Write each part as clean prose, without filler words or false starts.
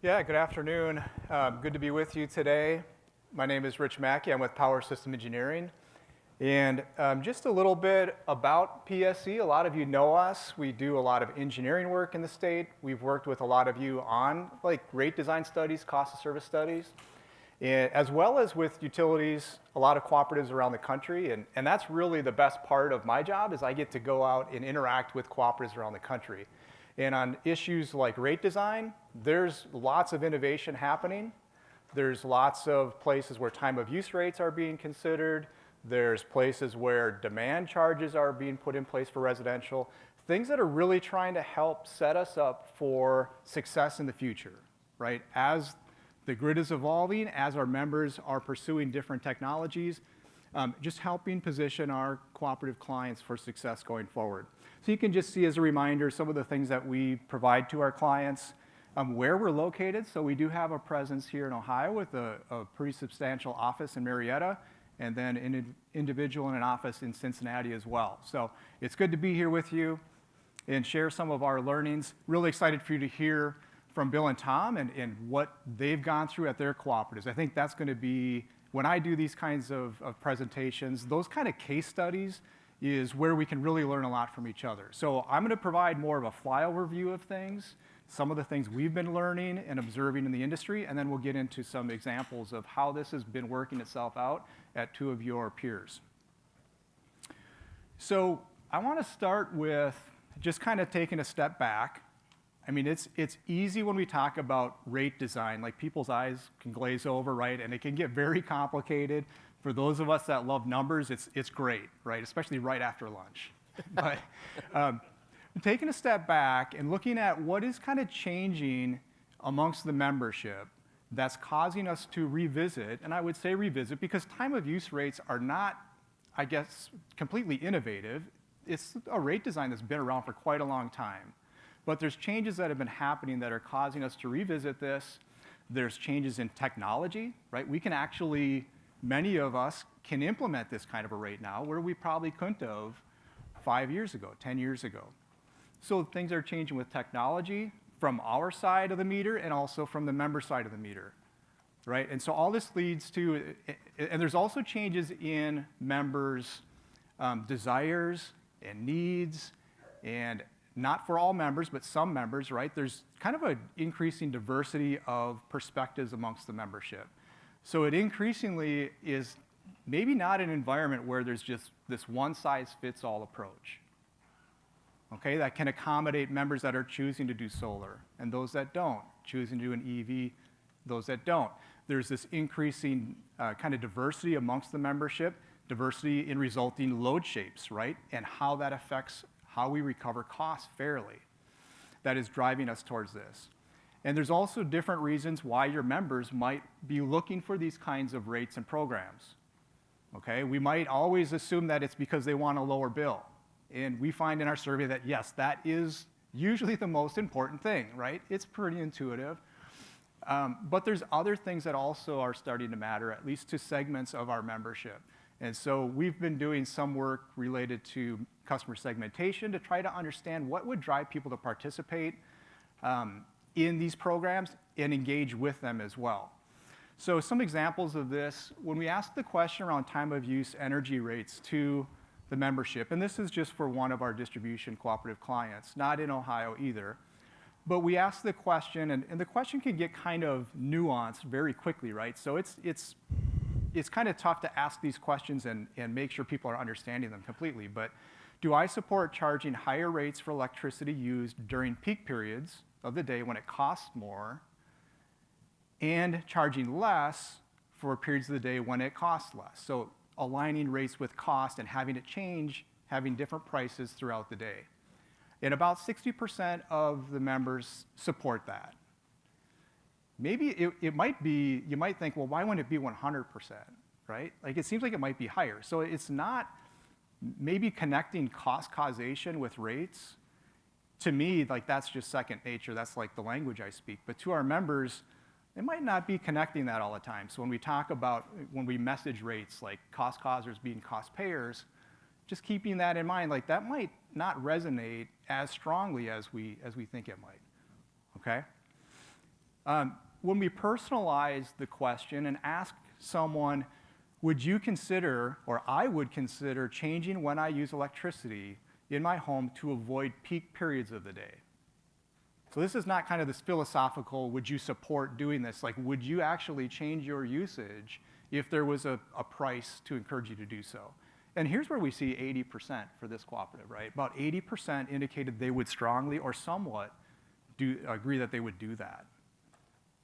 Yeah, good afternoon. Good to be with you today. My name is Rich Macke. I'm with Power System Engineering. And just a little bit about PSE. A lot of you know us. We do a lot of engineering work in the state. We've worked with a lot of you on rate design studies, cost of service studies, as well as with utilities, a lot of cooperatives around the country. And that's really the best part of my job is I get to go out and interact with cooperatives around the country. And on issues like rate design, there's lots of innovation happening. There's lots of places where time of use rates are being considered. There's places where demand charges are being put in place for residential. Things that are really trying to help set us up for success in the future, right? As the grid is evolving, as our members are pursuing different technologies, just helping position our cooperative clients for success going forward. So you can just see as a reminder some of the things that we provide to our clients, where we're located. So we do have a presence here in Ohio with a pretty substantial office in Marietta, and then an individual in an office in Cincinnati as well. So it's good to be here with you and share some of our learnings. Really excited for you to hear from Bill and Tom and what they've gone through at their cooperatives. I think that's going to be, when I do these kinds of presentations, those kind of case studies is where we can really learn a lot from each other. So I'm going to provide more of a flyover view of things, some of the things we've been learning and observing in the industry, and then we'll get into some examples of how this has been working itself out at two of your peers. So I want to start with just kind of taking a step back. I mean, it's easy when we talk about rate design, like people's eyes can glaze over, right? And it can get very complicated. For those of us that love numbers, it's great, right? Especially right after lunch. But taking a step back and looking at what is kind of changing amongst the membership that's causing us to revisit, and I would say revisit because time of use rates are not, I guess, completely innovative. It's a rate design that's been around for quite a long time. But there's changes that have been happening that are causing us to revisit this. There's changes in technology, right? We can actually, many of us can implement this kind of a rate now where we probably couldn't have 5 years ago, 10 years ago. So things are changing with technology from our side of the meter and also from the member side of the meter, right? And so all this leads to, and there's also changes in members' desires and needs, and not for all members, but some members, right? There's kind of an increasing diversity of perspectives amongst the membership. So it increasingly is maybe not an environment where there's just this one-size-fits-all approach, okay? That can accommodate members that are choosing to do solar, and those that don't, choosing to do an EV, those that don't. There's this increasing kind of diversity amongst the membership, diversity in resulting load shapes, right? And how that affects how we recover costs fairly. That is driving us towards this. And there's also different reasons why your members might be looking for these kinds of rates and programs. Okay, we might always assume that it's because they want a lower bill. And we find in our survey that yes, that is usually the most important thing, right? It's pretty intuitive. But there's other things that also are starting to matter, at least to segments of our membership. And so we've been doing some work related to customer segmentation to try to understand what would drive people to participate in these programs and engage with them as well. So some examples of this, when we ask the question around time of use energy rates to the membership, and this is just for one of our distribution cooperative clients, not in Ohio either, but we ask the question, and the question can get kind of nuanced very quickly, right? So it's kind of tough to ask these questions and make sure people are understanding them completely, but do I support charging higher rates for electricity used during peak periods of the day when it costs more and charging less for periods of the day when it costs less? So aligning rates with cost and having it change, having different prices throughout the day. And about 60% of the members support that. Maybe it might be, you might think, well, why wouldn't it be 100%, right? Like it seems like it might be higher. So it's not maybe connecting cost causation with rates. To me, like that's just second nature. That's like the language I speak. But to our members, they might not be connecting that all the time. So when we talk about, when we message rates like cost causers being cost payers, just keeping that in mind, like that might not resonate as strongly as we think it might, okay? When we personalize the question and ask someone, would you consider, or I would consider, changing when I use electricity in my home to avoid peak periods of the day? So this is not kind of this philosophical, would you support doing this? Like, would you actually change your usage if there was a price to encourage you to do so? And here's where we see 80% for this cooperative, right? About 80% indicated they would strongly or somewhat agree that they would do that.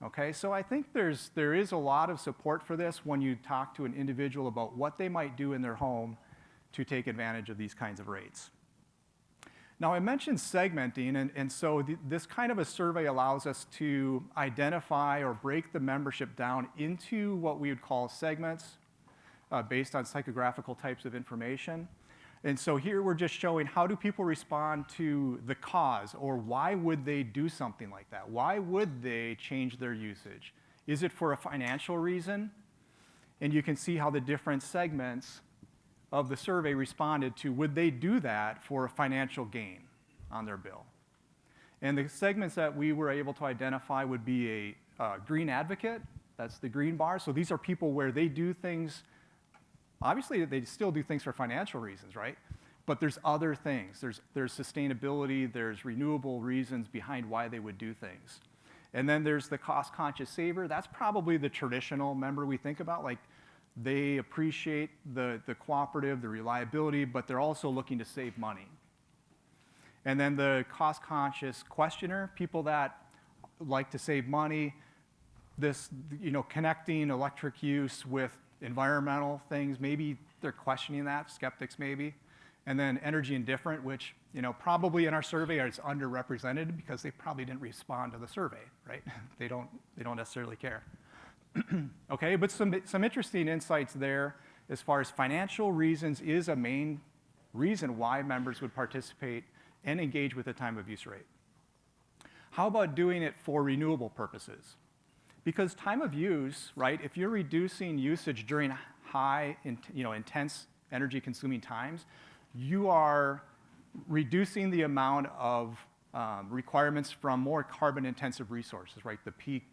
Okay, so I think there is a lot of support for this when you talk to an individual about what they might do in their home to take advantage of these kinds of rates. Now, I mentioned segmenting, and so this kind of a survey allows us to identify or break the membership down into what we would call segments based on psychographical types of information. And so here we're just showing how do people respond to the cause, or why would they do something like that? Why would they change their usage? Is it for a financial reason? And you can see how the different segments of the survey responded to would they do that for a financial gain on their bill. And the segments that we were able to identify would be a green advocate, that's the green bar. So these are people where they do things. Obviously, they still do things for financial reasons, right? But there's other things. There's sustainability, there's renewable reasons behind why they would do things. And then there's the cost-conscious saver. That's probably the traditional member we think about. Like, they appreciate the cooperative, the reliability, but they're also looking to save money. And then the cost-conscious questioner, people that like to save money, this, connecting electric use with environmental things, maybe they're questioning that, skeptics maybe. And then energy indifferent, which probably in our survey is underrepresented because they probably didn't respond to the survey, right? They don't necessarily care. Okay, but some interesting insights there as far as financial reasons is a main reason why members would participate and engage with the time of use rate. How about doing it for renewable purposes? Because time of use, right, if you're reducing usage during high, intense energy-consuming times, you are reducing the amount of requirements from more carbon-intensive resources, right? The peak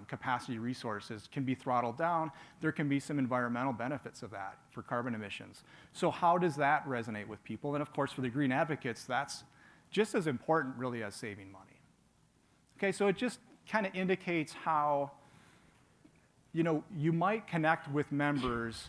capacity resources can be throttled down. There can be some environmental benefits of that for carbon emissions. So how does that resonate with people? And of course, for the green advocates, that's just as important really as saving money. Okay, so it just kind of indicates how you might connect with members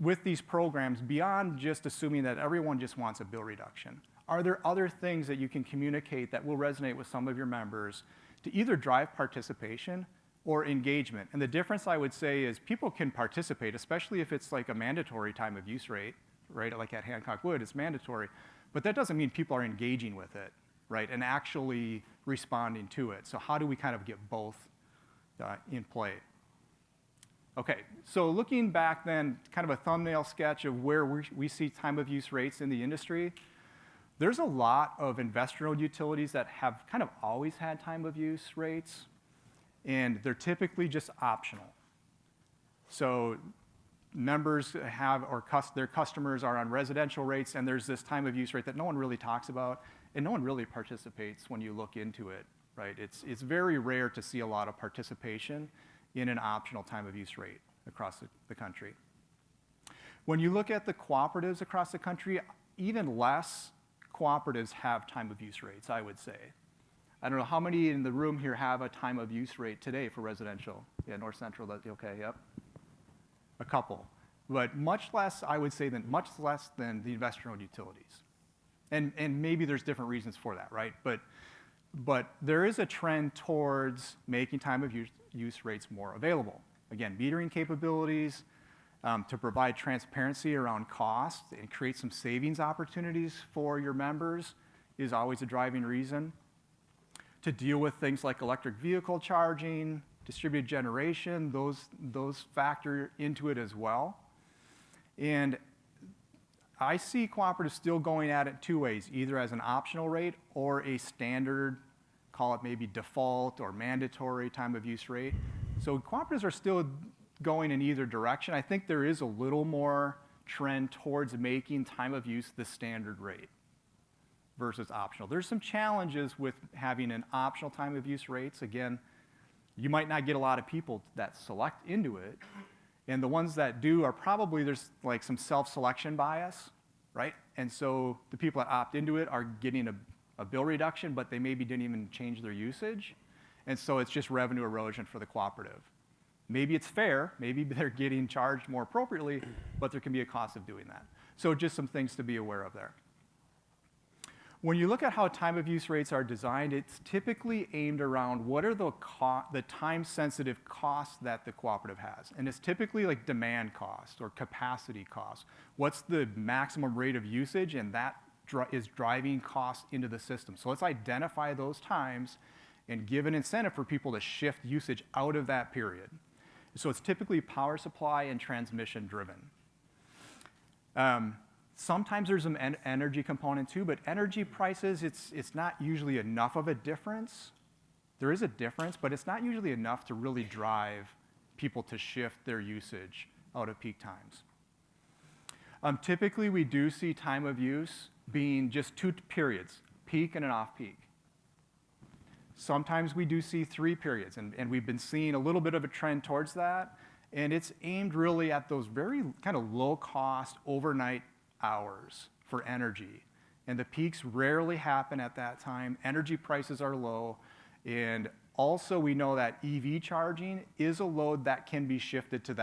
with these programs beyond just assuming that everyone just wants a bill reduction. Are there other things that you can communicate that will resonate with some of your members to either drive participation or engagement? And the difference I would say is people can participate, especially if it's like a mandatory time of use rate, right? Like at Hancock-Wood, it's mandatory. But that doesn't mean people are engaging with it, right? And actually responding to it. So how do we kind of get both in play? Okay, so looking back then, kind of a thumbnail sketch of where we see time of use rates in the industry. There's a lot of investor-owned utilities that have kind of always had time of use rates, and they're typically just optional. So members have, or their customers are on residential rates, and there's this time of use rate that no one really talks about, and no one really participates when you look into it, right? It's very rare to see a lot of participation in an optional time of use rate across the country. When you look at the cooperatives across the country, even less cooperatives have time of use rates, I would say. I don't know how many in the room here have a time of use rate today for residential. Yeah, North Central, that's okay, yep. A couple, but much less, I would say, much less than the investor-owned utilities. And maybe there's different reasons for that, right? But there is a trend towards making time of use rates more available. Again, metering capabilities, to provide transparency around cost and create some savings opportunities for your members is always a driving reason. To deal with things like electric vehicle charging, distributed generation, those factor into it as well. And I see cooperatives still going at it two ways, either as an optional rate or a standard, call it maybe default or mandatory time of use rate. So cooperatives are still going in either direction. I think there is a little more trend towards making time of use the standard rate versus optional. There's some challenges with having an optional time of use rates. Again, you might not get a lot of people that select into it. And the ones that do are probably, there's like some self-selection bias, right? And so the people that opt into it are getting a bill reduction, but they maybe didn't even change their usage. And so it's just revenue erosion for the cooperative. Maybe it's fair, maybe they're getting charged more appropriately, but there can be a cost of doing that. So just some things to be aware of there. When you look at how time of use rates are designed, it's typically aimed around what are the time-sensitive costs that the cooperative has. And it's typically like demand cost or capacity cost. What's the maximum rate of usage, and that is driving costs into the system. So let's identify those times and give an incentive for people to shift usage out of that period. So it's typically power supply and transmission driven. Sometimes there's an energy component too, but energy prices, it's not usually enough of a difference. There is a difference, but it's not usually enough to really drive people to shift their usage out of peak times. Typically, we do see time of use being just 2 periods, peak and an off-peak. Sometimes we do see 3 periods, and we've been seeing a little bit of a trend towards that, and it's aimed really at those very kind of low-cost overnight hours for energy. And the peaks rarely happen at that time. Energy prices are low, and also we know that EV charging is a load that can be shifted to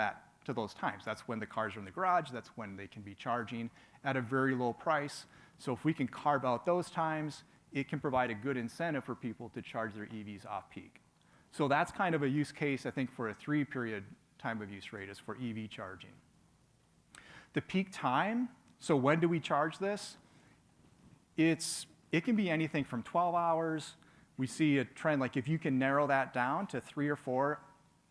those times. That's when the cars are in the garage, that's when they can be charging at a very low price. So if we can carve out those times, it can provide a good incentive for people to charge their EVs off-peak. So that's kind of a use case, I think, for a 3-period time of use rate is for EV charging. The peak time, so when do we charge this? It can be anything from 12 hours. We see a trend, like if you can narrow that down to 3 or 4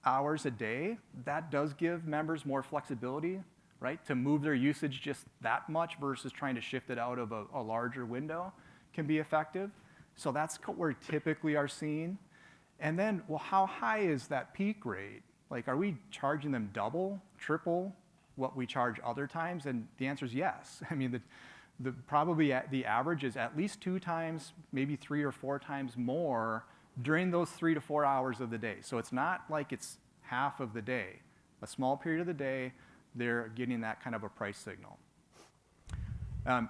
hours a day, that does give members more flexibility, right? To move their usage just that much versus trying to shift it out of a larger window can be effective. So that's what we typically are seeing. And then, well, how high is that peak rate? Like, are we charging them double, triple what we charge other times? And the answer is yes. I mean, probably the average is at least 2 times, maybe 3 or 4 times more during those 3 to 4 hours of the day. So it's not like it's half of the day. A small period of the day, they're getting that kind of a price signal.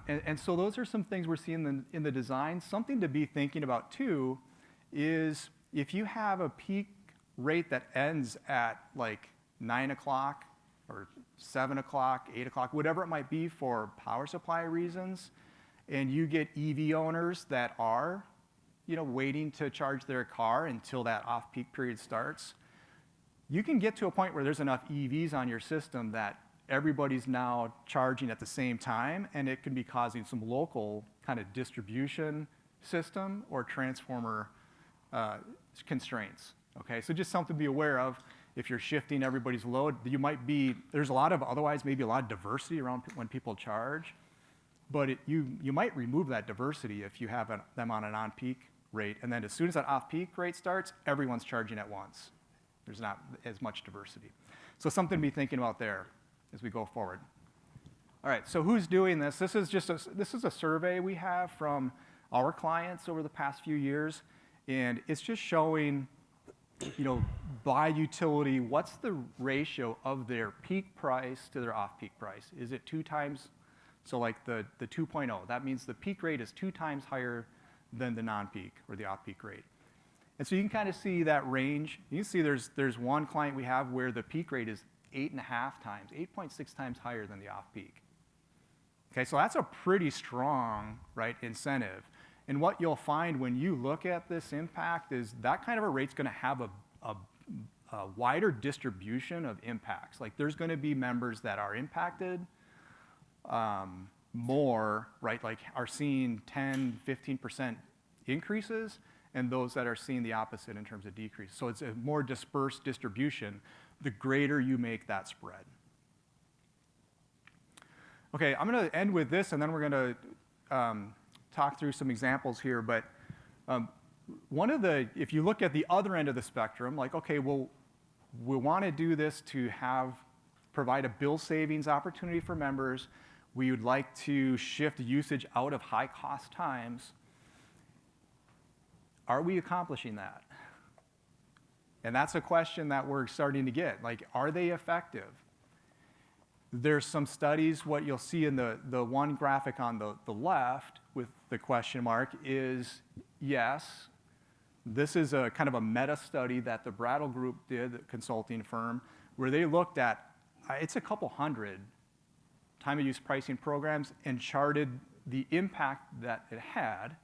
And so those are some things we're seeing in the design. Something to be thinking about too is if you have a peak rate that ends at like 9 o'clock or 7 o'clock, 8 o'clock, whatever it might be for power supply reasons, and you get EV owners that are, waiting to charge their car until that off-peak period starts, you can get to a point where there's enough EVs on your system that everybody's now charging at the same time, and it can be causing some local kind of distribution system or transformer constraints. Okay, so just something to be aware of. If you're shifting everybody's load, there's otherwise maybe a lot of diversity around when people charge, but you might remove that diversity if you have them on an on-peak rate, and then as soon as that off-peak rate starts, everyone's charging at once. There's not as much diversity. So something to be thinking about there as we go forward. All right, so who's doing this? This is a survey we have from our clients over the past few years, and it's just showing, by utility, what's the ratio of their peak price to their off-peak price? Is it 2 times? So like the 2.0, that means the peak rate is 2 times higher than the non-peak or the off-peak rate. And so you can kind of see that range. You can see there's one client we have where the peak rate is 8.5 times, 8.6 times higher than the off-peak. Okay, so that's a pretty strong, right, incentive. And what you'll find when you look at this impact is that kind of a rate's going to have a wider distribution of impacts. Like there's going to be members that are impacted more, right, like are seeing 10, 15% increases, and those that are seeing the opposite in terms of decrease. So it's a more dispersed distribution the greater you make that spread. Okay, I'm going to end with this, and then we're going to talk through some examples here. But if you look at the other end of the spectrum, like, okay, well, we want to do this to provide a bill savings opportunity for members. We would like to shift usage out of high-cost times. Are we accomplishing that? And that's a question that we're starting to get. Like, are they effective? There's some studies, what you'll see in the one graphic on the left with the question mark is yes. This is a kind of a meta study that the Brattle Group did, the consulting firm, where they looked at, it's a couple hundred time of use pricing programs and charted the impact that it had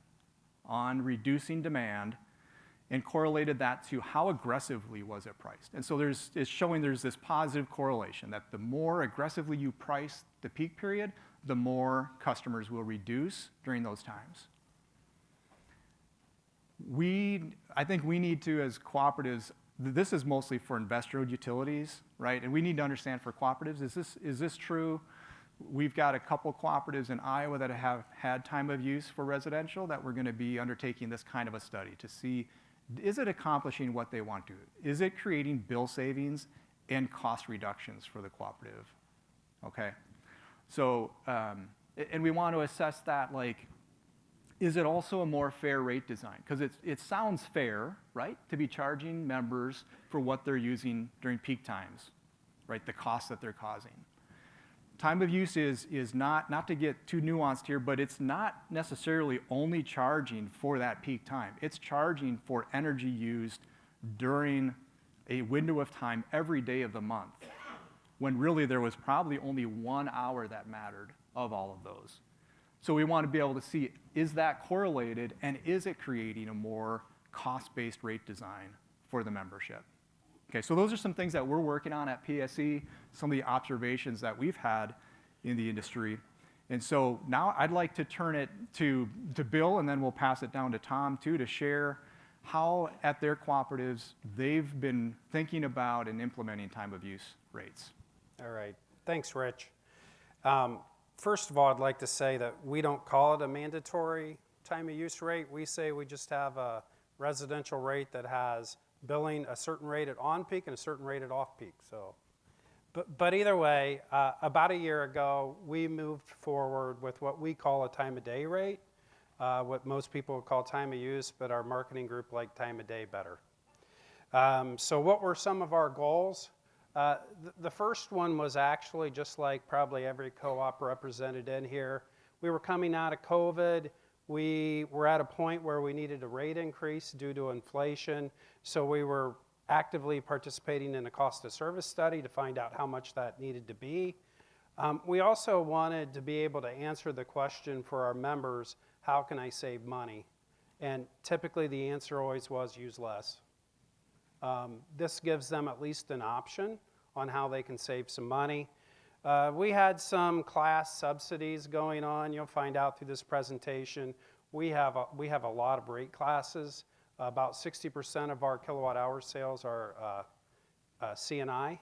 on reducing demand and correlated that to how aggressively was it priced. And so it's showing there's this positive correlation that the more aggressively you price the peak period, the more customers will reduce during those times. I think we need to, as cooperatives, this is mostly for investor-owned utilities, right? And we need to understand for cooperatives, is this true? We've got a couple cooperatives in Iowa that have had time of use for residential that we're going to be undertaking this kind of a study to see, is it accomplishing what they want to? Is it creating bill savings and cost reductions for the cooperative? Okay. So, and we want to assess that, like, is it also a more fair rate design? Because it sounds fair, right, to be charging members for what they're using during peak times, right, the cost that they're causing. Time of use is not to get too nuanced here, but it's not necessarily only charging for that peak time. It's charging for energy used during a window of time every day of the month, when really there was probably only 1 hour that mattered of all of those. So we want to be able to see, is that correlated, and is it creating a more cost-based rate design for the membership? Okay, so those are some things that we're working on at PSE, some of the observations that we've had in the industry. And so now I'd like to turn it to Bill, and then we'll pass it down to Tom too, to share how at their cooperatives they've been thinking about and implementing time of use rates. All right, thanks, Rich. First of all, I'd like to say that we don't call it a mandatory time of use rate. We say we just have a residential rate that has billing a certain rate at on-peak and a certain rate at off-peak. So, but either way, about a year ago, we moved forward with what we call a time of day rate, what most people would call time of use, but our marketing group liked time of day better. So what were some of our goals? The first one was actually just like probably every co-op represented in here. We were coming out of COVID. We were at a point where we needed a rate increase due to inflation. So we were actively participating in a cost of service study to find out how much that needed to be. We also wanted to be able to answer the question for our members, how can I save money? And typically the answer always was use less. This gives them at least an option on how they can save some money. We had some class subsidies going on. You'll find out through this presentation. We have a lot of rate classes. About 60% of our kilowatt hour sales are C&I.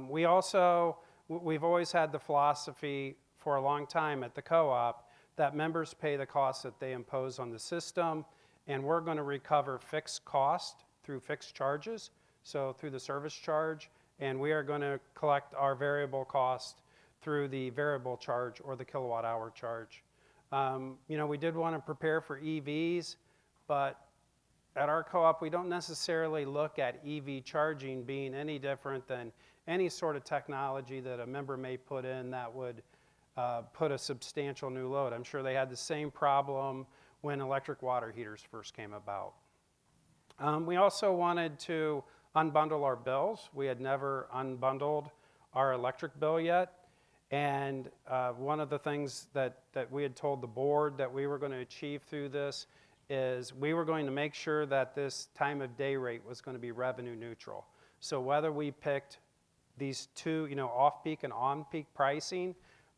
We've always had the philosophy for a long time at the co-op that members pay the costs that they impose on the system, and we're going to recover fixed cost through fixed charges, so through the service charge, and we are going to collect our variable cost through the variable charge or the kilowatt hour charge. We did want to prepare for EVs, but at our co-op, we don't necessarily look at EV charging being any different than any sort of technology that a member may put in that would put a substantial new load. I'm sure they had the same problem when electric water heaters first came about. We also wanted to unbundle our bills. We had never unbundled our electric bill yet. And one of the things that we had told the board that we were going to achieve through this is we were going to make sure that this time of day rate was going to be revenue neutral. So whether we picked these two, off-peak and on-peak pricing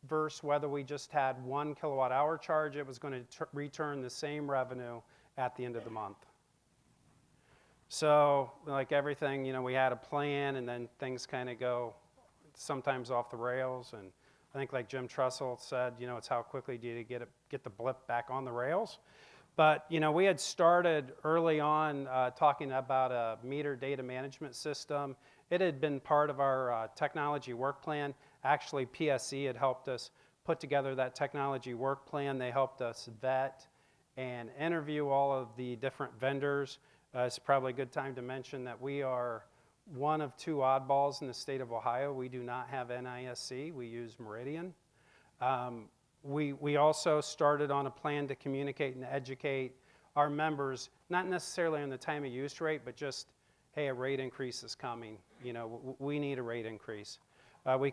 versus whether we just had 1 kilowatt hour charge, it was going to return the same revenue at the end of the month. So like everything, we had a plan, and then things kind of go sometimes off the rails. And I think like Jim Trussell said, it's how quickly do you get the blip back on the rails. But we had started early on talking about a meter data management system. It had been part of our technology work plan. Actually, PSE had helped us put together that technology work plan. They helped us vet and interview all of the different vendors. It's probably a good time to mention that we are one of 2 oddballs in the state of Ohio. We do not have NISC. We use Meridian. We also started on a plan to communicate and educate our members, not necessarily on the time of use rate, but just, hey, a rate increase is coming. You know, we need a rate increase. We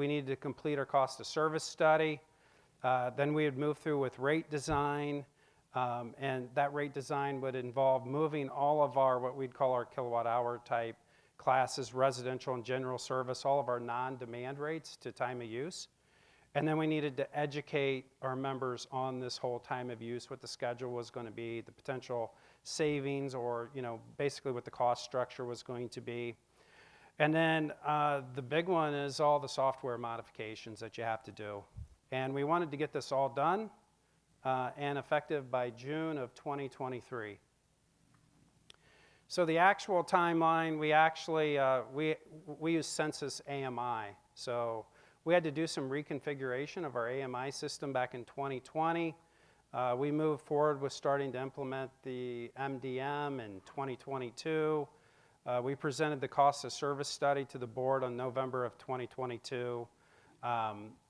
needed to complete our cost of service study. Then we would move through with rate design, and that rate design would involve moving all of our, what we'd call our kilowatt hour type classes, residential and general service, all of our non-demand rates to time of use. And then we needed to educate our members on this whole time of use, what the schedule was going to be, the potential savings, or, you know, basically what the cost structure was going to be. And then the big one is all the software modifications that you have to do. And we wanted to get this all done and effective by June of 2023. So the actual timeline, we actually, we use Census AMI. So we had to do some reconfiguration of our AMI system back in 2020. We moved forward with starting to implement the MDM in 2022. We presented the cost of service study to the board on November of 2022.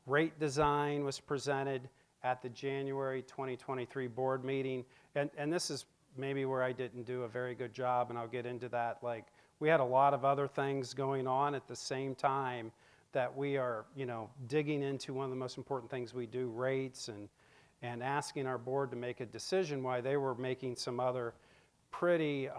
Rate design was presented at the January 2023 board meeting. And this is maybe where I didn't do a very good job, and I'll get into that. Like, we had a lot of other things going on at the same time that we are, you know, digging into one of the most important things we do, rates, and asking our board to make a decision while they were making some other pretty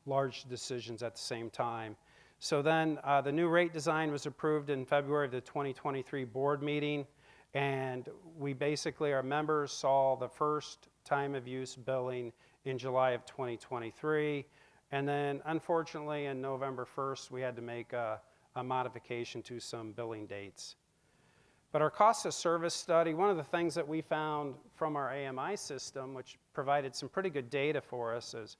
large decisions at the same time. So then the new rate design was approved in February of the 2023 board meeting, and we basically, our members saw the first time of use billing in July of 2023, and then unfortunately in November 1st we had to make a modification to some billing dates. But our cost of service study, one of the things that we found from our AMI system, which provided some pretty good data for us, is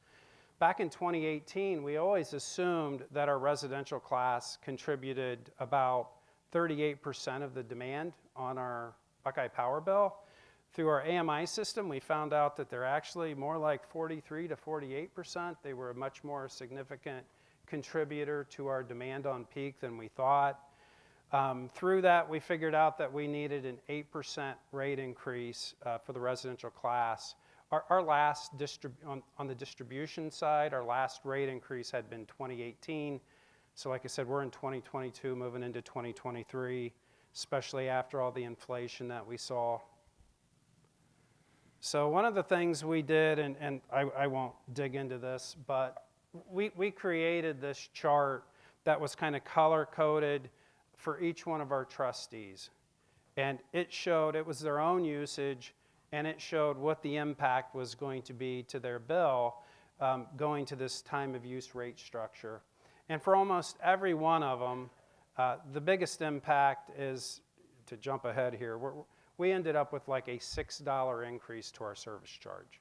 back in 2018, we always assumed that our residential class contributed about 38% of the demand on our Buckeye Power bill. Through our AMI system, we found out that they're actually more like 43 to 48%. They were a much more significant contributor to our demand on peak than we thought. Through that, we figured out that we needed an 8% rate increase for the residential class. Our last, on the distribution side, our last rate increase had been 2018. So like I said, we're in 2022, moving into 2023, especially after all the inflation that we saw. So one of the things we did, and I won't dig into this, but we created this chart that was kind of color-coded for each one of our trustees. And it showed, it was their own usage, and it showed what the impact was going to be to their bill going to this time of use rate structure. And for almost every one of them, the biggest impact is, to jump ahead here, we ended up with like a $6 increase to our service charge.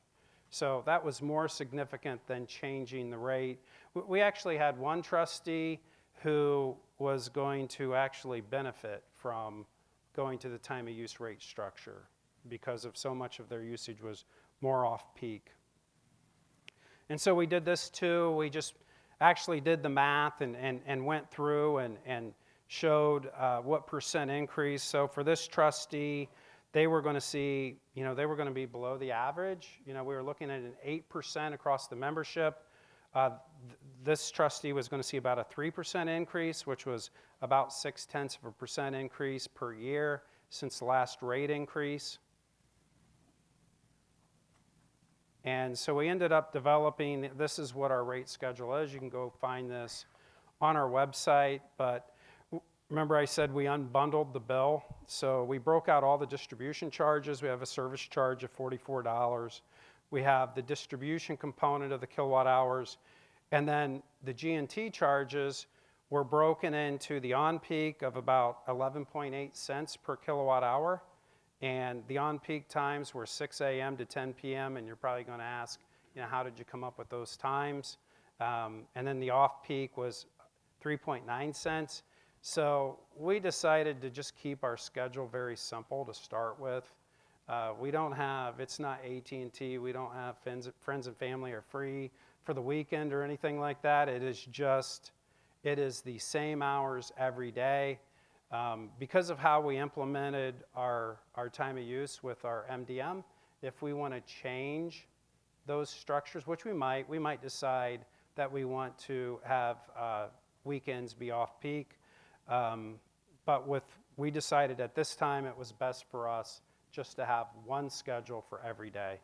So that was more significant than changing the rate. We actually had one trustee who was going to actually benefit from going to the time of use rate structure because of so much of their usage was more off-peak. And so we did this too. We just actually did the math and went through and showed what percent increase. So for this trustee, they were going to see, they were going to be below the average. We were looking at an 8% across the membership. This trustee was going to see about a 3% increase, which was about 0.6% increase per year since the last rate increase. And so we ended up developing, this is what our rate schedule is. You can go find this on our website, but remember I said we unbundled the bill. So we broke out all the distribution charges. We have a service charge of $44. We have the distribution component of the kilowatt hours. And then the G&T charges were broken into the on-peak of about 11.8 cents per kilowatt hour. And the on-peak times were 6 a.m. to 10 p.m. And you're probably going to ask, how did you come up with those times? And then the off-peak was 3.9 cents. So we decided to just keep our schedule very simple to start with. We don't have, it's not AT&T, we don't have friends and family are free, for the weekend or anything like that. It is the same hours every day. Because of how we implemented our time of use with our MDM, if we want to change those structures, which we might decide that we want to have weekends be off-peak. But we decided at this time it was best for us just to have one schedule for every day.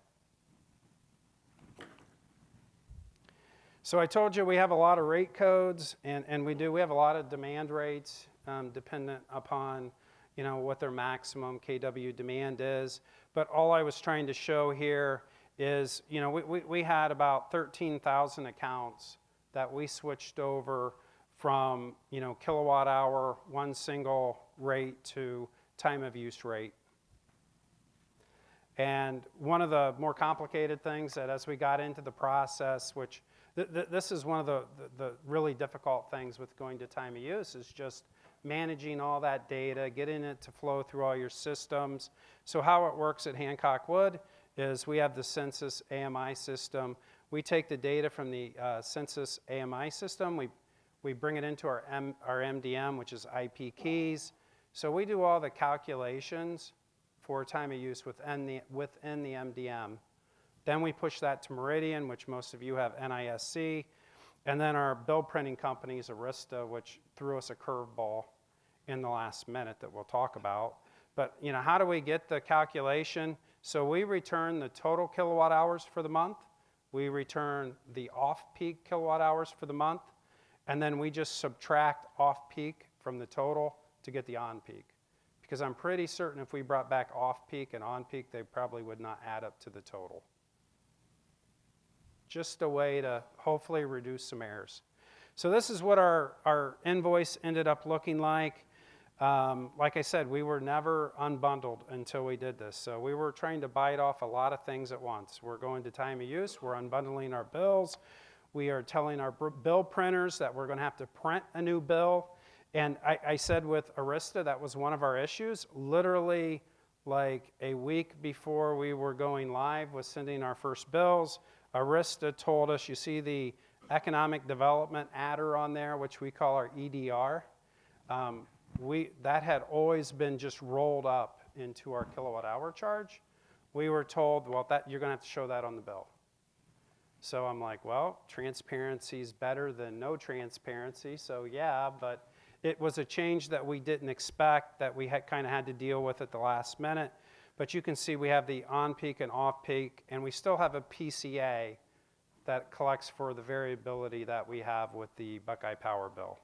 So I told you we have a lot of rate codes, and we do. We have a lot of demand rates dependent upon, what their maximum kW demand is. But all I was trying to show here is, we had about 13,000 accounts that we switched over from, kilowatt hour, one single rate to time of use rate. And one of the more complicated things that as we got into the process, which this is one of the really difficult things with going to time of use, is just managing all that data, getting it to flow through all your systems. So how it works at Hancock-Wood is we have the Census AMI system. We take the data from the Census AMI system. We bring it into our MDM, which is IP keys. So we do all the calculations for time of use within the MDM. Then we push that to Meridian, which most of you have NISC. And then our bill printing company is Arista, which threw us a curveball in the last minute that we'll talk about. But how do we get the calculation? So we return the total kilowatt hours for the month. We return the off-peak kilowatt hours for the month. And then we just subtract off-peak from the total to get the on-peak. Because I'm pretty certain if we brought back off-peak and on-peak, they probably would not add up to the total. Just a way to hopefully reduce some errors. So this is what our invoice ended up looking like. Like I said, we were never unbundled until we did this. So we were trying to bite off a lot of things at once. We're going to time of use. We're unbundling our bills. We are telling our bill printers that we're going to have to print a new bill. And I said with Arista, that was one of our issues. Literally, like a week before we were going live with sending our first bills, Arista told us, you see the economic development adder on there, which we call our EDR. That had always been just rolled up into our kilowatt hour charge. We were told, well, you're going to have to show that on the bill. So I'm like, well, transparency is better than no transparency. So yeah, but it was a change that we didn't expect, that we kind of had to deal with at the last minute. But you can see we have the on-peak and off-peak, and we still have a PCA that collects for the variability that we have with the Buckeye Power bill.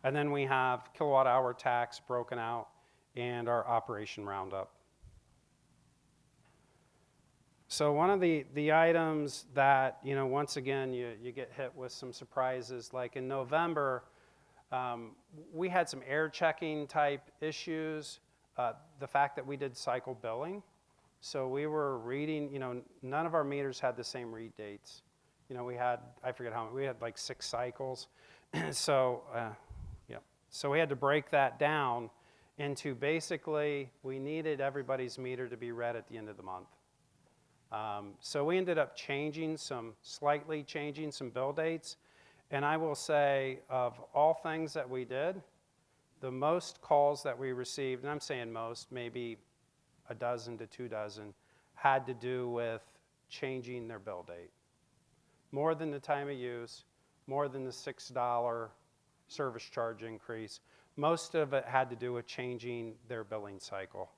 And then we have kilowatt hour tax broken out and our operation roundup. So one of the items that, once again, you get hit with some surprises, like in November, we had some air checking type issues. The fact that we did cycle billing. So we were reading, none of our meters had the same read dates. We had, I forget how many, we had like 6 cycles. So we had to break that down into basically, we needed everybody's meter to be read at the end of the month. So we ended up slightly changing some bill dates. And I will say, of all things that we did, the most calls that we received, and I'm saying most, maybe a dozen to 2 dozen, had to do with changing their bill date. More than the time of use, more than the $6 service charge increase. Most of it had to do with changing their billing cycle.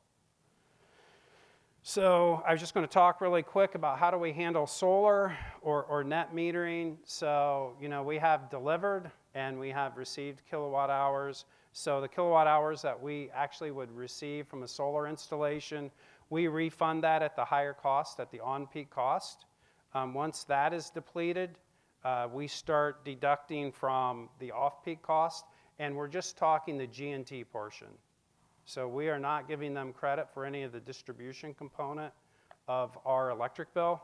So I was just going to talk really quick about how do we handle solar or net metering. So, we have delivered and we have received kilowatt hours. So the kilowatt hours that we actually would receive from a solar installation, we refund that at the higher cost, at the on-peak cost. Once that is depleted, we start deducting from the off-peak cost, and we're just talking the G&T portion. So we are not giving them credit for any of the distribution component of our electric bill.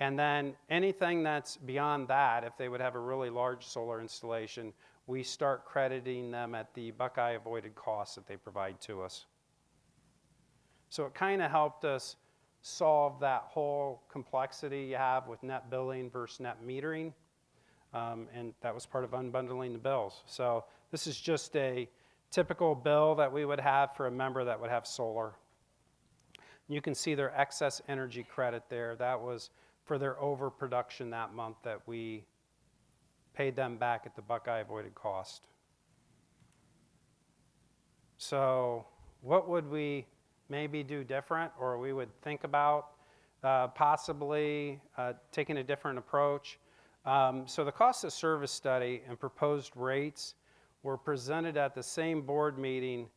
And then anything that's beyond that, if they would have a really large solar installation, we start crediting them at the Buckeye avoided costs that they provide to us. So it kind of helped us solve that whole complexity you have with net billing versus net metering. And that was part of unbundling the bills. So this is just a typical bill that we would have for a member that would have solar. You can see their excess energy credit there. That was for their overproduction that month that we paid them back at the Buckeye avoided cost. So what would we maybe do different, or we would think about possibly taking a different approach? So the cost of service study and proposed rates were presented at the same board meeting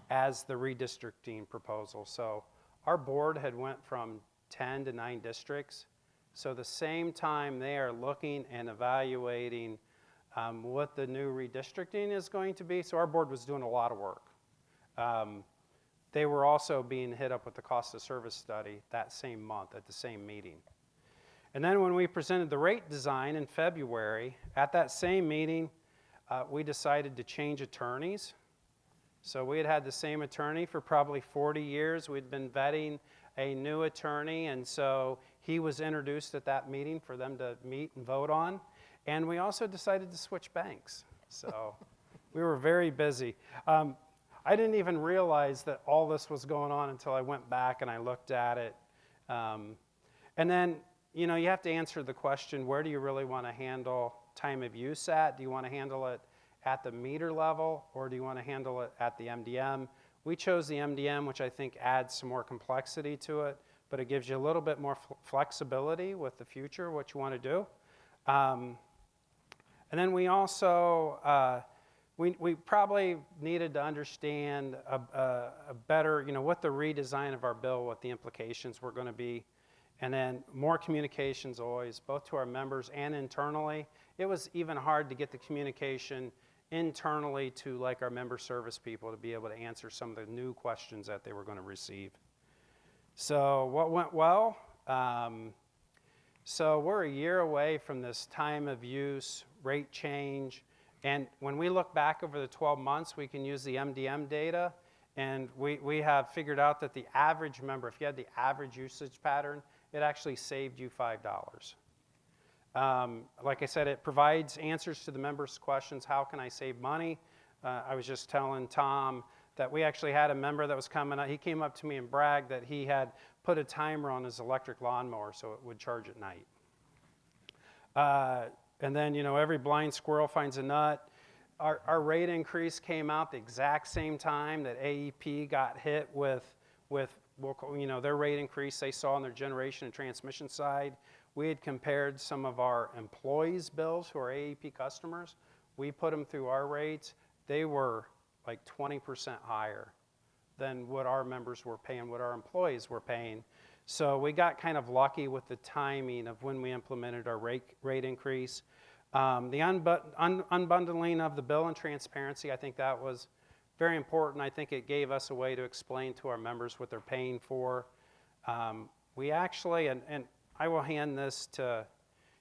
as the redistricting proposal. So our board had went from 10 to 9 districts. So the same time they are looking and evaluating what the new redistricting is going to be. So our board was doing a lot of work. They were also being hit up with the cost of service study that same month at the same meeting. And then when we presented the rate design in February, at that same meeting, we decided to change attorneys. So we had had the same attorney for probably 40 years. We'd been vetting a new attorney, and so he was introduced at that meeting for them to meet and vote on. And we also decided to switch banks. So we were very busy. I didn't even realize that all this was going on until I went back and I looked at it. And then, you know, you have to answer the question, where do you really want to handle time of use at? Do you want to handle it at the meter level, or do you want to handle it at the MDM? We chose the MDM, which I think adds some more complexity to it, but it gives you a little bit more flexibility with the future, what you want to do. And then we also, we probably needed to understand a better, you know, what the redesign of our bill, what the implications were going to be. And then more communications always, both to our members and internally. It was even hard to get the communication internally to like our member service people to be able to answer some of the new questions that they were going to receive. So what went well? So we're a year away from this time of use, rate change. And when we look back over the 12 months, we can use the MDM data. And we have figured out that the average member, if you had the average usage pattern, it actually saved you $5. Like I said, it provides answers to the members' questions. How can I save money? I was just telling Tom that we actually had a member that was coming up. He came up to me and bragged that he had put a timer on his electric lawnmower so it would charge at night. And then, you know, every blind squirrel finds a nut. Our rate increase came out the exact same time that AEP got hit with you know, their rate increase they saw on their generation and transmission side. We had compared some of our employees' bills who are AEP customers. We put them through our rates. They were like 20% higher than what our members were paying, what our employees were paying. So we got kind of lucky with the timing of when we implemented our rate increase. The unbundling of the bill and transparency, I think that was very important. I think it gave us a way to explain to our members what they're paying for. We actually, and I will hand this to,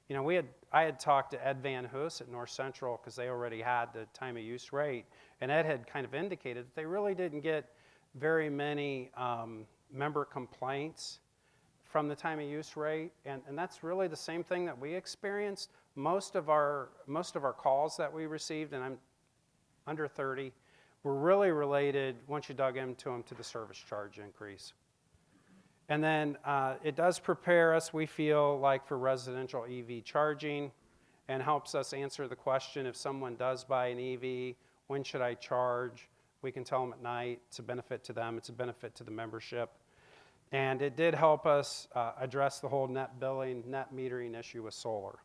you know, I had talked to Ed Van Hoos at North Central because they already had the time of use rate, and Ed had kind of indicated that they really didn't get very many member complaints from the time of use rate, and that's really the same thing that we experienced. Most of our calls that we received, and I'm under 30, were really related, once you dug into them, to the service charge increase. And then it does prepare us, we feel like, for residential EV charging, and helps us answer the question, if someone does buy an EV, when should I charge? We can tell them at night. It's a benefit to them. It's a benefit to the membership. And it did help us address the whole net billing, net metering issue with solar.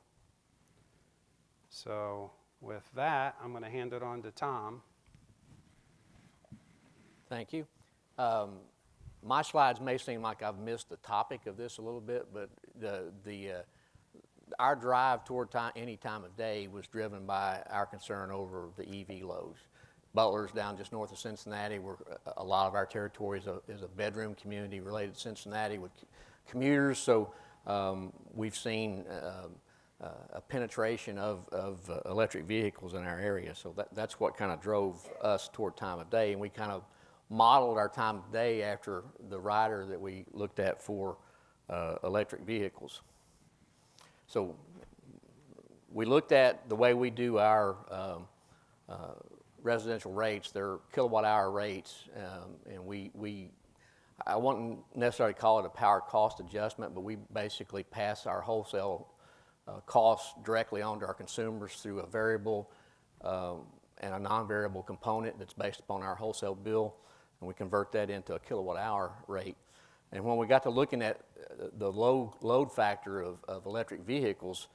So with that, I'm going to hand it on to Tom. Thank you. My slides may seem like I've missed the topic of this a little bit, but our drive toward any time of day was driven by our concern over the EV loads. Butler's down just north of Cincinnati, where a lot of our territory is a bedroom community related to Cincinnati with commuters, so we've seen a penetration of electric vehicles in our area, so that's what kind of drove us toward time of day, and we kind of modeled our time of day after the rider that we looked at for electric vehicles. So we looked at the way we do our residential rates. They're kilowatt hour rates, and I wouldn't necessarily call it a power cost adjustment, but we basically pass our wholesale costs directly on to our consumers through a variable and a non-variable component that's based upon our wholesale bill, and we convert that into a kilowatt hour rate. And when we got to looking at the load factor of electric vehicles,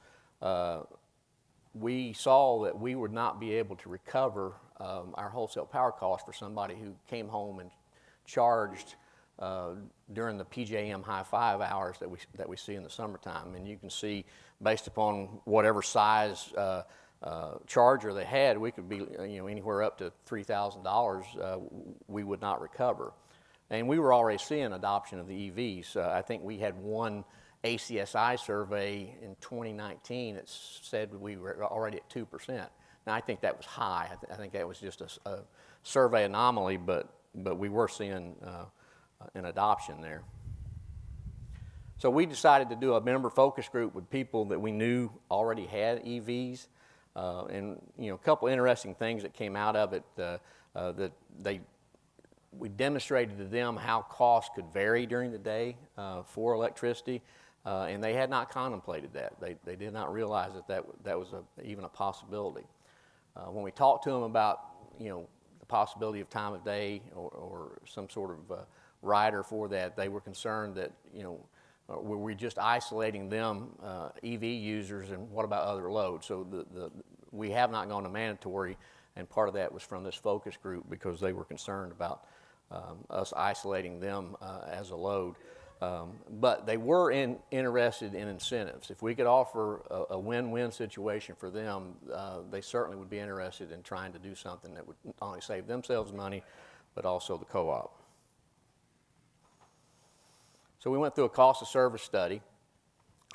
we saw that we would not be able to recover our wholesale power cost for somebody who came home and charged during the PJM high 5 hours that we see in the summertime. And you can see, based upon whatever size charger they had, we could be anywhere up to $3,000 we would not recover. And we were already seeing adoption of the EVs. I think we had one ACSI survey in 2019 that said we were already at 2%. Now, I think that was high. I think that was just a survey anomaly, but we were seeing an adoption there. So we decided to do a member focus group with people that we knew already had EVs. And a couple interesting things that came out of it, we demonstrated to them how costs could vary during the day for electricity, and they had not contemplated that. They did not realize that was even a possibility. When we talked to them about the possibility of time of day or some sort of rider for that, they were concerned that were we just isolating them, EV users, and what about other loads? So we have not gone to mandatory, and part of that was from this focus group because they were concerned about us isolating them as a load. But they were interested in incentives. If we could offer a win-win situation for them, they certainly would be interested in trying to do something that would not only save themselves money, but also the co-op. So we went through a cost of service study,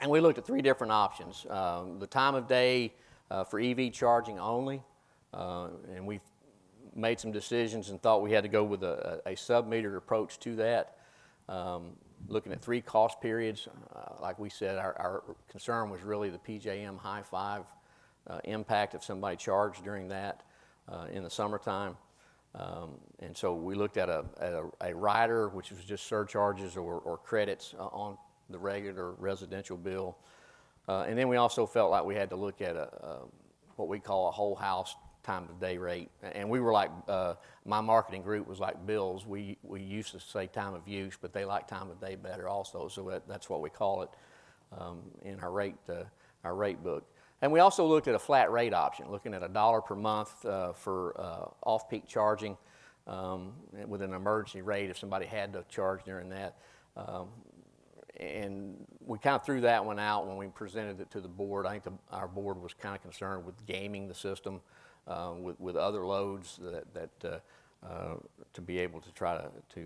and we looked at 3 different options. The time of day for EV charging only, and we made some decisions and thought we had to go with a sub-metered approach to that. Looking at 3 cost periods, like we said, our concern was really the PJM high 5 impact if somebody charged during that in the summertime. And so we looked at a rider, which was just surcharges or credits on the regular residential bill. And then we also felt like we had to look at what we call a whole house time of day rate. And we were like, my marketing group was like Bill's. We used to say time of use, but they like time of day better also. So that's what we call it in our rate book. And we also looked at a flat rate option, looking at $1 per month for off-peak charging with an emergency rate if somebody had to charge during that. And we kind of threw that one out when we presented it to the board. I think our board was kind of concerned with gaming the system with other loads that to be able to try to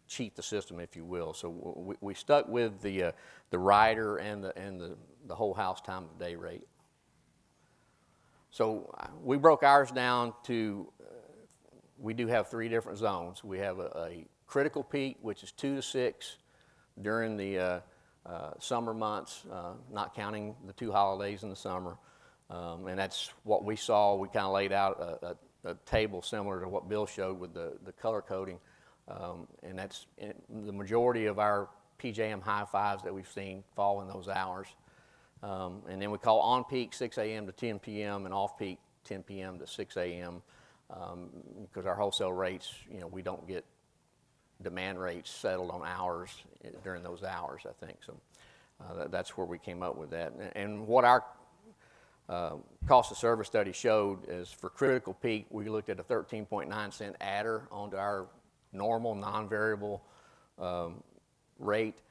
cheat the system, if you will. So we stuck with the rider and the whole house time of day rate. So we broke ours down to, we do have 3 different zones. We have a critical peak, which is 2 to 6 during the summer months, not counting the 2 holidays in the summer. And that's what we saw. We kind of laid out a table similar to what Bill showed with the color coding. And that's the majority of our PJM high 5s that we've seen fall in those hours. And then we call on peak 6 a.m. to 10 p.m. and off peak 10 p.m. to 6 a.m. Because our wholesale rates, we don't get demand rates settled on hours during those hours, I think. So that's where we came up with that. And what our cost of service study showed is for critical peak, we looked at a 13.9 cent adder onto our normal non-variable rate.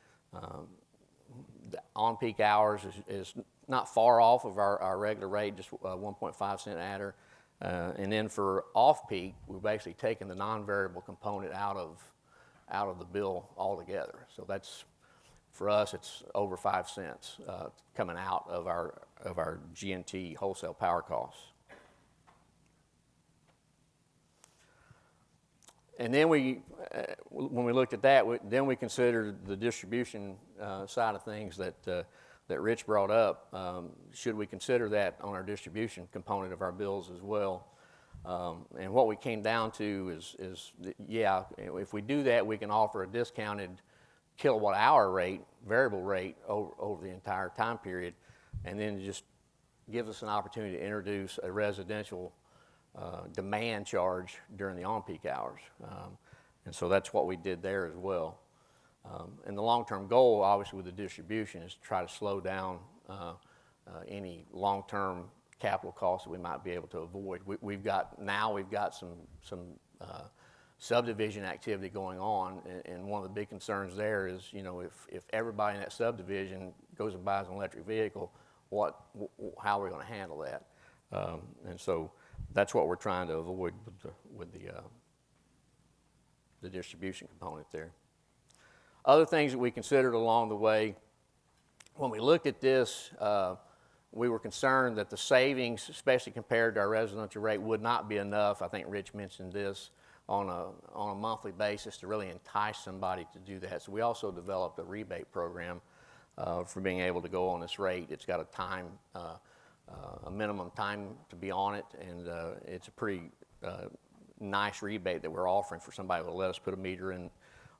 The on-peak hours is not far off of our regular rate, just 1.5 cent adder. And then for off-peak, we've basically taken the non-variable component out of the bill altogether. So that's, for us, it's over 5 cents coming out of our G&T wholesale power costs. And then when we looked at that, then we considered the distribution side of things that Rich brought up. Should we consider that on our distribution component of our bills as well? And what we came down to is yeah, if we do that, we can offer a discounted kilowatt hour rate, variable rate over the entire time period, and then just gives us an opportunity to introduce a residential demand charge during the on-peak hours. And so that's what we did there as well. And the long-term goal, obviously, with the distribution is to try to slow down any long-term capital costs that we might be able to avoid. We've got some subdivision activity going on, and one of the big concerns there is, you know, if everybody in that subdivision goes and buys an electric vehicle, how are we going to handle that? And so that's what we're trying to avoid with the distribution component there. Other things that we considered along the way, when we looked at this, we were concerned that the savings, especially compared to our residential rate, would not be enough. I think Rich mentioned this on a monthly basis to really entice somebody to do that. So we also developed a rebate program for being able to go on this rate. It's got a minimum time to be on it, and it's a pretty nice rebate that we're offering for somebody to let us put a meter in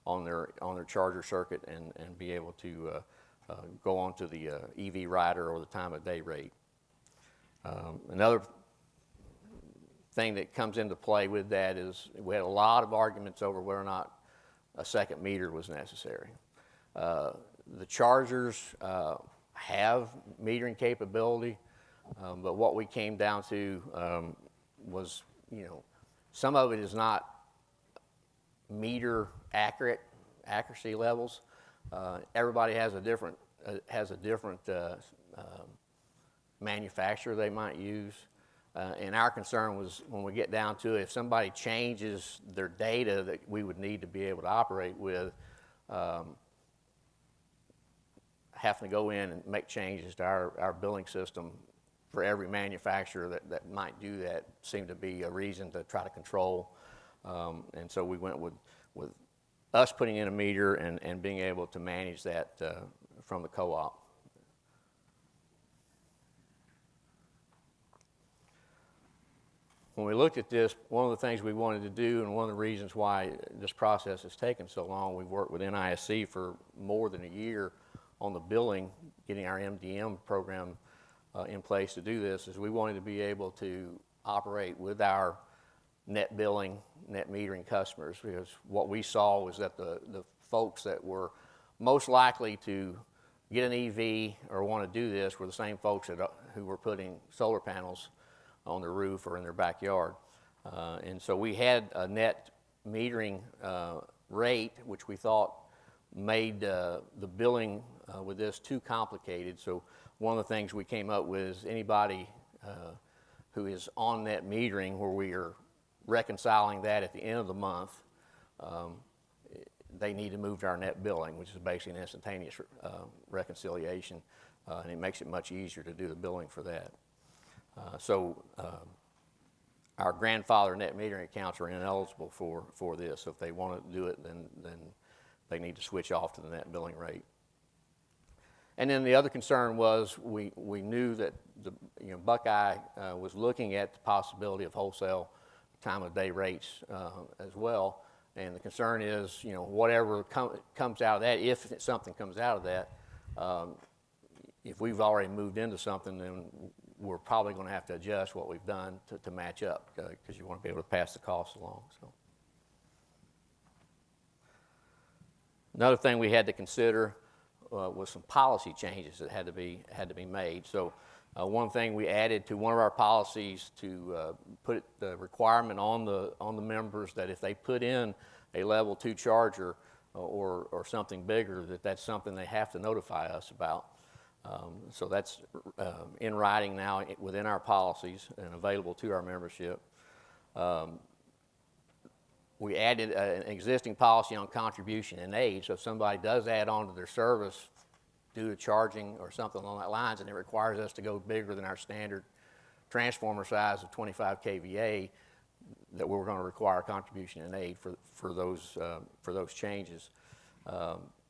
on their charger circuit and be able to go on to the EV rider or the time of day rate. Another thing that comes into play with that is we had a lot of arguments over whether or not a second meter was necessary. The chargers have metering capability, but what we came down to was, you know, some of it is not meter accuracy levels. Everybody has a different manufacturer they might use. And our concern was when we get down to it, if somebody changes their data that we would need to be able to operate with, having to go in and make changes to our billing system for every manufacturer that might do that seemed to be a reason to try to control. And so we went with us putting in a meter and being able to manage that from the co-op. When we looked at this, one of the things we wanted to do, and one of the reasons why this process has taken so long, we've worked with NISC for more than a year on the billing, getting our MDM program in place to do this, is we wanted to be able to operate with our net billing, net metering customers, because what we saw was that the folks that were most likely to get an EV or want to do this were the same folks who were putting solar panels on their roof or in their backyard. And so we had a net metering rate, which we thought made the billing with this too complicated. So one of the things we came up with is anybody who is on net metering, where we are reconciling that at the end of the month, they need to move to our net billing, which is basically an instantaneous reconciliation, and it makes it much easier to do the billing for that. So our grandfather net metering accounts are ineligible for this. So if they want to do it, then they need to switch off to the net billing rate. And then the other concern was we knew that Buckeye was looking at the possibility of wholesale time of day rates as well. And the concern is, whatever comes out of that, if something comes out of that, if we've already moved into something, then we're probably going to have to adjust what we've done to match up, because you want to be able to pass the costs along. So another thing we had to consider was some policy changes that had to be made. So one thing we added to one of our policies to put the requirement on the members that if they put in a level 2 charger or something bigger, that's something they have to notify us about. So that's in writing now within our policies and available to our membership. We added an existing policy on contribution and age. So if somebody does add on to their service due to charging or something along that lines, and it requires us to go bigger than our standard transformer size of 25 kVA, that we were going to require contribution and aid for those changes.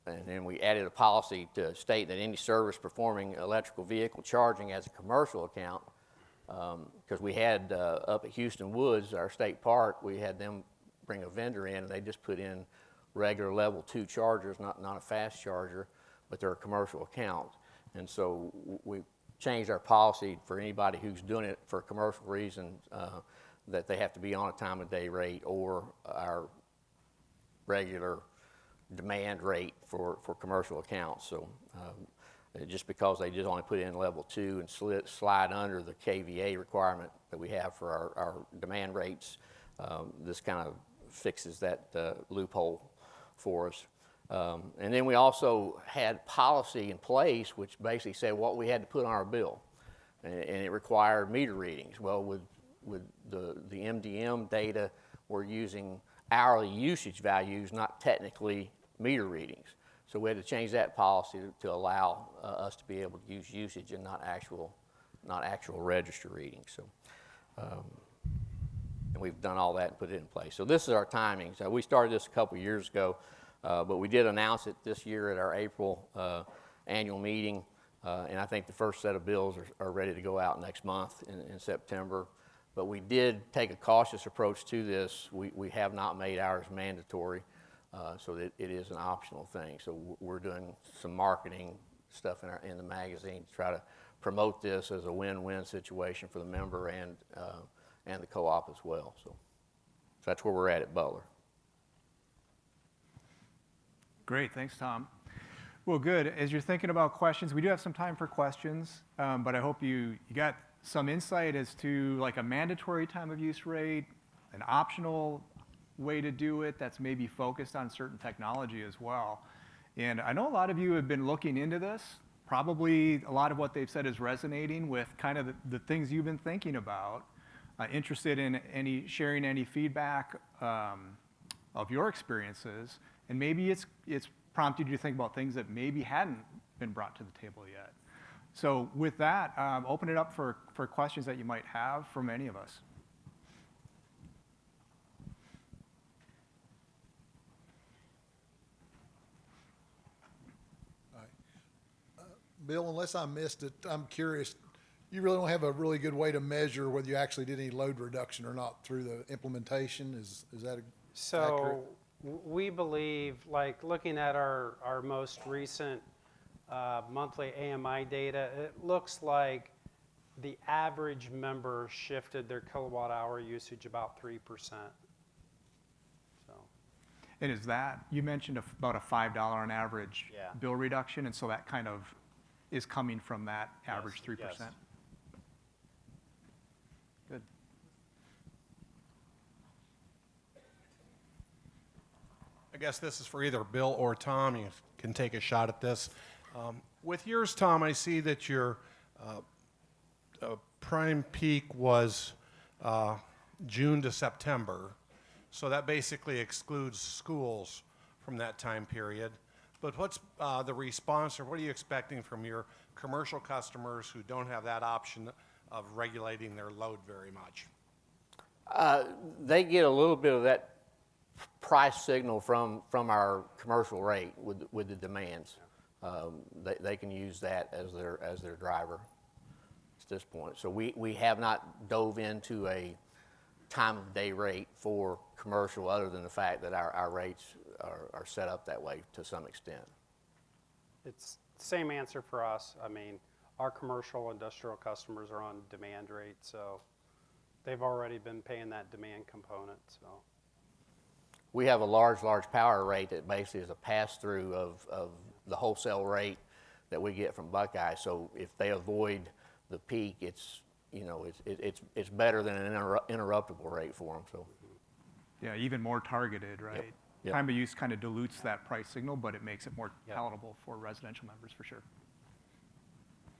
And then we added a policy to state that any service performing electrical vehicle charging as a commercial account, because we had up at Houston Woods, our state park, we had them bring a vendor in, and they just put in regular level 2 chargers, not a fast charger, but they're a commercial account. And so we changed our policy for anybody who's doing it for a commercial reason, that they have to be on a time of day rate or our regular demand rate for commercial accounts. So just because they just only put in level 2 and slide under the KVA requirement that we have for our demand rates, this kind of fixes that loophole for us. And then we also had policy in place which basically said what we had to put on our bill, and it required meter readings. Well, with the MDM data, we're using hourly usage values, not technically meter readings. So we had to change that policy to allow us to be able to use usage and not actual register readings. So, and we've done all that and put it in place. So this is our timing. So we started this a couple years ago, but we did announce it this year at our April annual meeting, and I think the first set of bills are ready to go out next month in September. But we did take a cautious approach to this. We have not made ours mandatory, so that it is an optional thing. So we're doing some marketing stuff in the magazine to try to promote this as a win-win situation for the member and the co-op as well. So that's where we're at Butler. Great, thanks, Tom. Well, good. As you're thinking about questions, we do have some time for questions, but I hope you got some insight as to like a mandatory time of use rate, an optional way to do it that's maybe focused on certain technology as well. And I know a lot of you have been looking into this. Probably a lot of what they've said is resonating with kind of the things you've been thinking about. Interested in sharing any feedback of your experiences, and maybe it's prompted you to think about things that maybe hadn't been brought to the table yet. So with that, open it up for questions that you might have from any of us. Bill, unless I missed it, I'm curious, you really don't have a really good way to measure whether you actually did any load reduction or not through the implementation? Is that accurate? So we believe, like looking at our most recent monthly AMI data, it looks like the average member shifted their kilowatt hour usage about 3%. So. And is that, you mentioned about a $5 on average bill reduction, and so that kind of is coming from that average 3%? Yes. Good. I guess this is for either Bill or Tom. You can take a shot at this. With yours, Tom, I see that your prime peak was June to September. So that basically excludes schools from that time period. But what's the response, or what are you expecting from your commercial customers who don't have that option of regulating their load very much? They get a little bit of that price signal from our commercial rate with the demands. They can use that as their driver at this point. So we have not dove into a time of day rate for commercial, other than the fact that our rates are set up that way to some extent. It's the same answer for us. I mean, our commercial industrial customers are on demand rate, so they've already been paying that demand component. So We have a large power rate that basically is a pass-through of the wholesale rate that we get from Buckeye. So if they avoid the peak, it's better than an interruptible rate for them. So Yeah, even more targeted, right? Yep. Time of use kind of dilutes that price signal, but it makes it more palatable for residential members for sure.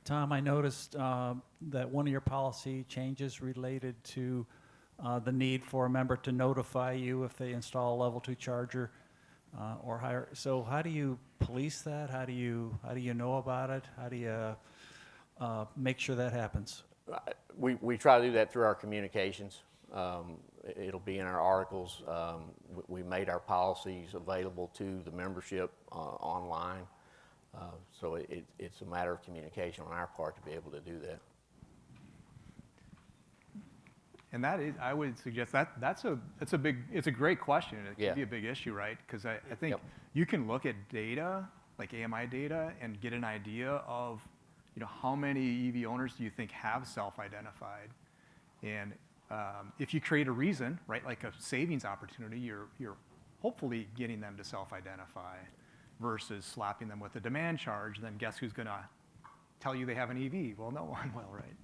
Tom, I noticed that one of your policy changes related to the need for a member to notify you if they install a level 2 charger or higher. So how do you police that? How do you know about it? How do you make sure that happens? we try to do that through our communications. It'll be in our articles. We made our policies available to the membership online. So it's a matter of communication on our part to be able to do that. And that is, I would suggest it's a great question. It can Yeah. be a big issue, right? Because I think Yep. you can look at data, like AMI data, and get an idea of, how many EV owners do you think have self-identified? And if you create a reason, right, like a savings opportunity, you're hopefully getting them to self-identify versus slapping them with a demand charge. Then guess who's going to tell you they have an EV? Well, no one will, right?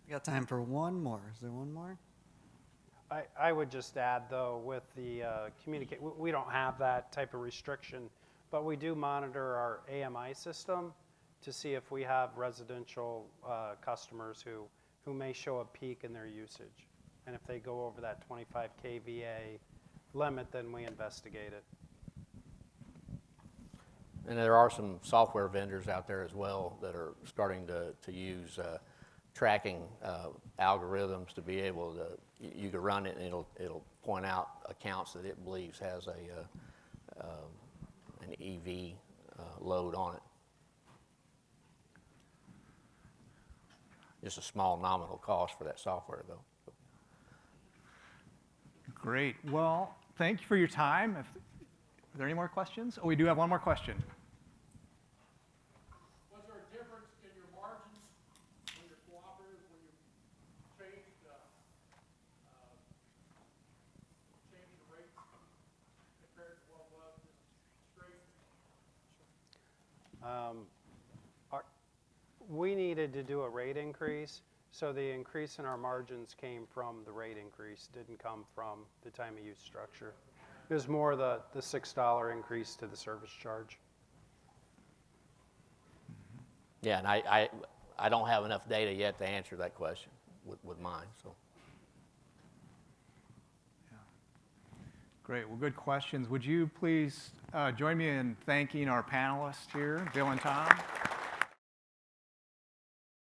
We got time for one more. Is there one more? I would just add, though, with the we don't have that type of restriction, but we do monitor our AMI system to see if we have residential customers who may show a peak in their usage. And if they go over that 25 kVA limit, then we investigate it. And there are some software vendors out there as well that are starting to use tracking algorithms to be able to, you can run it and it'll point out accounts that it believes has an EV load on it. Just a small nominal cost for that software, though. Great. Well, thank you for your time. Are there any more questions? Oh, we do have one more question. Was there a difference in your margins when you're cooperative, when you changed the rates compared to what was straight? We needed to do a rate increase, so the increase in our margins came from the rate increase, didn't come from the time of use structure. It was more the $6 increase to the service charge. Yeah, and I don't have enough data yet to answer that question with mine, so. Great. Well, good questions. Would you please join me in thanking our panelists here, Bill and Tom?